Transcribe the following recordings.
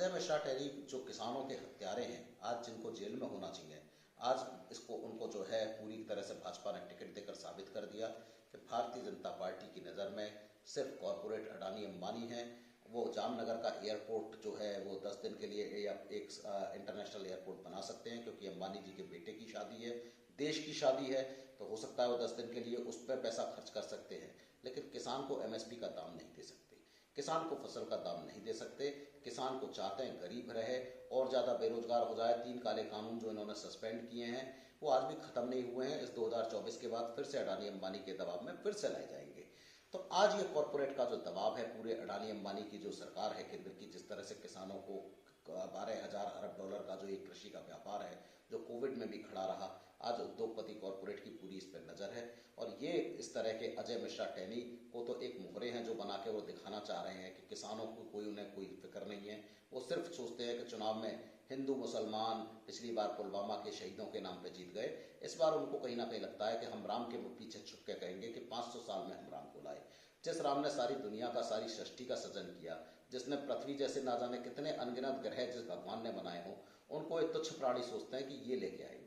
अजय मिश्रा टेरी जो किसानों के हत्यारे हैं, आज जिनको जेल में होना चाहिए, आज इसको उनको जो है पूरी तरह से भाजपा ने टिकट देकर साबित कर दिया कि भारतीय जनता पार्टी की नज़र में सिर्फ कॉरपोरेट अडानी अंबानी हैं। वो जामनगर का एयरपोर्ट जो है वो 10 दिन के लिए या एक इंटरनेशनल एयरपोर्ट बना सकते हैं, क्योंकि अंबानी जी के बेटे की शादी है, देश की शादी है, तो हो सकता है वो 10 दिन के लिए उस पर पैसा खर्च कर सकते हैं। लेकिन किसान को एमएसपी का दाम नहीं दे सकते, किसान को फसल का दाम नहीं दे सकते। किसान को चाहते हैं गरीब रहे और ज़्यादा बेरोजगार हो जाए। 3 काले कानून जो इन्होंने सस्पेंड किए हैं वो आज भी खत्म नहीं हुए हैं। इस 2024 के बाद फिर से अडानी अंबानी के दबाव में फिर से लाए जाएंगे। तो आज ये कॉरपोरेट का जो दबाव है, पूरे अडानी अंबानी की जो सरकार है केंद्र की, जिस तरह से किसानों को 12,000 अरब डॉलर का जो एक कृषि का व्यापार है जो कोविड में भी खड़ा रहा, आज उद्योगपति कॉरपोरेट की पूरी इस पर नजर है। और ये इस तरह के अजय मिश्रा टेनी को तो एक मोहरे हैं जो बना के वो दिखाना चाह रहे हैं कि किसानों को उन्हें कोई फिक्र नहीं है। वो सिर्फ सोचते हैं कि चुनाव में हिंदू मुसलमान, पिछली बार पुलवामा के शहीदों के नाम पे जीत गए, इस बार उनको कहीं ना कहीं लगता है कि हम राम के पीछे छुप के कहेंगे कि 500 साल में हम राम को लाए। जिस राम ने सारी दुनिया का, सारी सृष्टि का सृजन किया, जिसने पृथ्वी जैसे ना जाने कितने अनगिनत ग्रह जिस भगवान ने बनाए हों, उनको एक तुच्छ प्राणी सोचते हैं कि ये लेके आएंगे।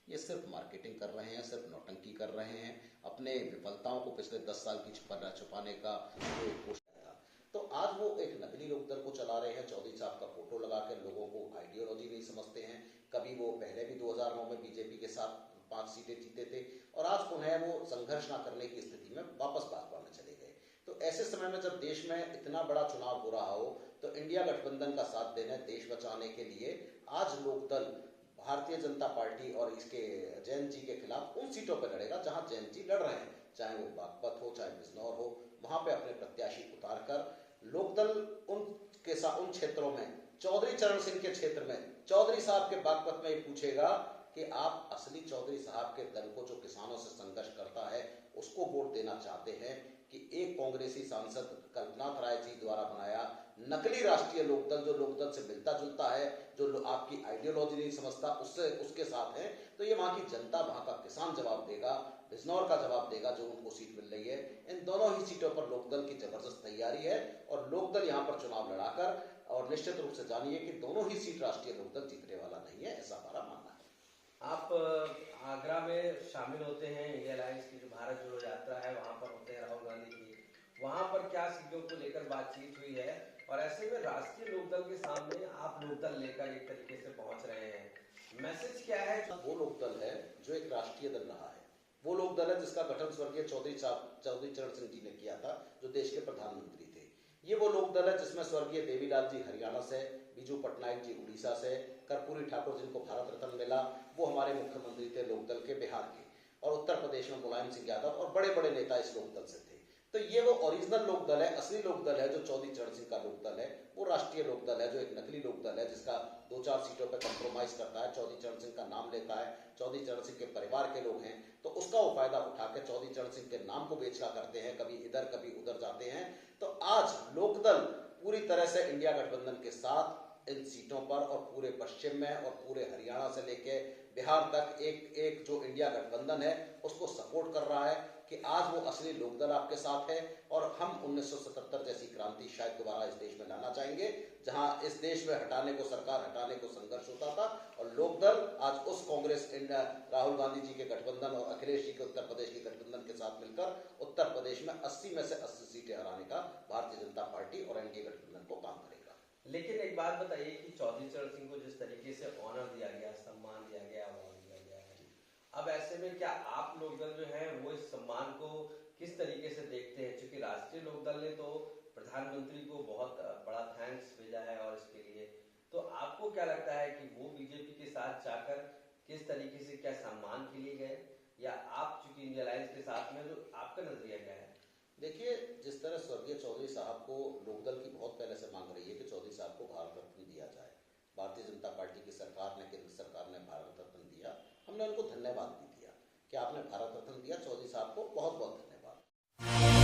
ये सिर्फ मार्केटिंग कर रहे हैं, सिर्फ नौटंकी कर रहे हैं, अपने विफलताओं को पिछले 10 साल की छुपाने का जो एक कोशिश था। तो आज वो एक नकली लोकदल को चला रहे हैं। चौधरी साहब का फोटो लगा कर लोगों को आइडियोलॉजी नहीं समझते हैं। कभी वो पहले भी 2009 में बीजेपी के साथ 5 सीटें जीते थे और आज पुनः वो संघर्ष ना करने की स्थिति में वापस भाजपा में चले गए। तो ऐसे समय में जब देश में इतना बड़ा चुनाव हो रहा हो तो इंडिया गठबंधन का साथ देने, देश बचाने के लिए आज लोकदल भारतीय जनता पार्टी और इसके जैन जी के खिलाफ उन सीटों पर लड़ेगा जहां जैन जी लड़ रहे हैं, चाहे वो बागपत हो, चाहे बिजनौर हो। वहां पे अपने प्रत्याशी उतार कर लोकदल उन क्षेत्रों में, चौधरी चरण सिंह के क्षेत्र में, चौधरी साहब के बागपत में पूछेगा कि आप असली चौधरी साहब के दल को जो किसानों से संघर्ष करता है उसको वोट देना चाहते हैं कि एक कांग्रेसी सांसद कल्पनाथ राय जी द्वारा बनाया नकली राष्ट्रीय लोकदल, जो लोकदल से मिलता जुलता है, जो आपकी आइडियोलॉजी नहीं समझता, उसके साथ है। तो ये वहां की जनता, वहां का किसान जवाब देगा, बिजनौर का जवाब देगा जो उनको सीट मिल रही है। इन दोनों ही सीटों पर लोकदल की जबरदस्त तैयारी है और लोकदल यहाँ पर चुनाव लड़ाकर, और निश्चित रूप से जानिए कि दोनों ही सीट राष्ट्रीय लोकदल जीतने वाला नहीं है, ऐसा हमारा मानना है। आप आगरा में शामिल होते हैं, इंडिया अलायंस की जो भारत जोड़ो यात्रा है वहां पर होते हैं राहुल गांधी की, वहां पर क्या सीटों को लेकर बातचीत हुई है? और ऐसे में राष्ट्रीय लोकदल के सामने आप लोकदल लेकर एक तरीके से पहुंच रहे हैं, मैसेज क्या है? वो लोकदल है जो एक राष्ट्रीय दल रहा है, वो लोकदल है जिसका गठन स्वर्गीय चौधरी चरण सिंह जी ने किया था, जो देश के प्रधानमंत्री थे। ये वो लोकदल है जिसमें स्वर्गीय देवीलाल जी हरियाणा से, बीजू पटनायक जी उड़ीसा से, कर्पूरी ठाकुर जिनको भारत रत्न मिला वो हमारे मुख्यमंत्री थे लोकदल के बिहार के, और उत्तर प्रदेश में मुलायम सिंह यादव और बड़े बड़े नेता इस लोकदल से थे। तो ये वो ओरिजिनल लोकदल है, असली लोकदल है जो चौधरी चरण सिंह का लोकदल है। वो राष्ट्रीय लोकदल है जो एक नकली लोकदल है जिसका 2-4 सीटों पर कंप्रोमाइज करता है, चौधरी चरण सिंह का नाम लेता है, चौधरी चरण सिंह के परिवार के लोग हैं तो उसका वो फायदा उठा के चौधरी चरण सिंह के नाम को बेचा करते हैं, कभी इधर कभी उधर जाते हैं। तो आज लोकदल पूरी तरह से इंडिया गठबंधन के साथ इन सीटों पर और पूरे पश्चिम में और पूरे हरियाणा से लेके बिहार तक एक जो इंडिया गठबंधन है उसको सपोर्ट कर रहा है कि आज वो असली लोकदल आपके साथ है। और हम 1977 जैसी क्रांति शायद दोबारा इस देश में लाना चाहेंगे, जहां इस देश में सरकार हटाने को संघर्ष होता था और लोकदल आज उस कांग्रेस राहुल गांधी जी के गठबंधन और अखिलेश जी के उत्तर प्रदेश के गठबंधन के साथ मिलकर उत्तर प्रदेश में 80 में से 80 सीटें हराने का भारतीय जनता पार्टी और एनडीए गठबंधन को काम करेगा। लेकिन एक बात बताइए कि चौधरी चरण सिंह को जिस तरीके से ऑनर दिया गया, सम्मान दिया गया, अवार्ड दिया गया है, अब ऐसे में क्या आप लोकदल जो है वो इस सम्मान को किस तरीके से देखते हैं? क्योंकि राष्ट्रीय लोकदल ने तो प्रधानमंत्री को बहुत बड़ा थैंक्स भेजा है और इसके लिए, तो आपको क्या लगता है कि वो बीजेपी के साथ जाकर किस तरीके से क्या सम्मान के लिए गए, या आप चूंकि इंडिया अलायंस के साथ में, तो आपका नजरिया क्या है? देखिए, जिस तरह स्वर्गीय चौधरी साहब को लोकदल की बहुत पहले से मांग रही है कि चौधरी साहब को भारत रत्न दिया जाए, भारतीय जनता पार्टी की सरकार ने, केंद्र सरकार ने भारत रत्न दिया, हमने उनको धन्यवाद भी दिया कि आपने भारत रत्न दिया। चौधरी साहब को बहुत बहुत धन्यवाद।